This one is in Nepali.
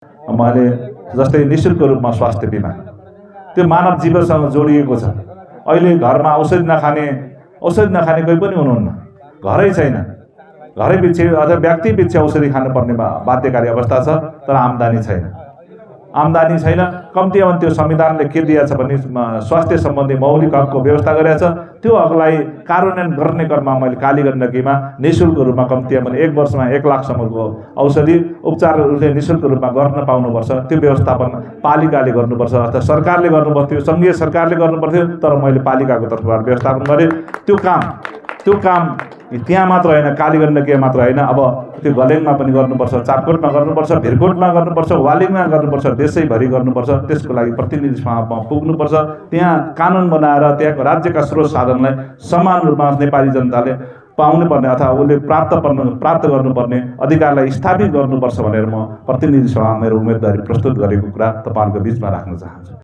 मैले जस्तै निःशुल्क रूपमा स्वास्थ्य बिमा त्यो मानव जीवनसँग जोडिएको छ। अहिले घरमा औषधि नखाने कोही पनि हुनुहुन्न, घरै छैन, घरै पछि अथवा व्यक्ति पछि औषधि खानुपर्ने बाध्यकारी अवस्था छ, तर आम्दानी छैन। कम्तीमा त्यो संविधानले के दिएको छ भने स्वास्थ्य सम्बन्धी मौलिक हकको व्यवस्था गरेको छ। त्यो हकलाई कार्यान्वयन गर्ने क्रममा मैले काली गण्डकीमा निःशुल्क रूपमा कम्तीमा पनि 1 वर्षमा 1 लाखसम्मको औषधि उपचार उसले निःशुल्क रूपमा गर्न पाउनुपर्छ। त्यो व्यवस्थापन पालिकाले गर्नुपर्छ अथवा सरकारले गर्नुपर्थ्यो, सङ्घीय सरकारले गर्नुपर्थ्यो, तर मैले पालिकाको तर्फबाट व्यवस्थापन गरेँ। त्यो काम त्यहाँ मात्र होइन, काली गण्डकीमा मात्र होइन, अब त्यो गलेङमा पनि गर्नुपर्छ, चापकोटमा गर्नुपर्छ, भिरकोटमा गर्नुपर्छ, वालिङमा गर्नुपर्छ, देशैभरि गर्नुपर्छ। त्यसको लागि प्रतिनिधि सभामा पुग्नुपर्छ। त्यहाँ कानुन बनाएर त्यहाँको राज्यका स्रोत साधनलाई समान रूपमा नेपाली जनताले पाउनुपर्ने अथवा उसले प्राप्त गर्नुपर्ने अधिकारलाई स्थापित गर्नुपर्छ भनेर म प्रतिनिधि सभामा मेरो उम्मेदवारी प्रस्तुत गरेको कुरा तपाईँहरूको बिचमा राख्न चाहन्छु।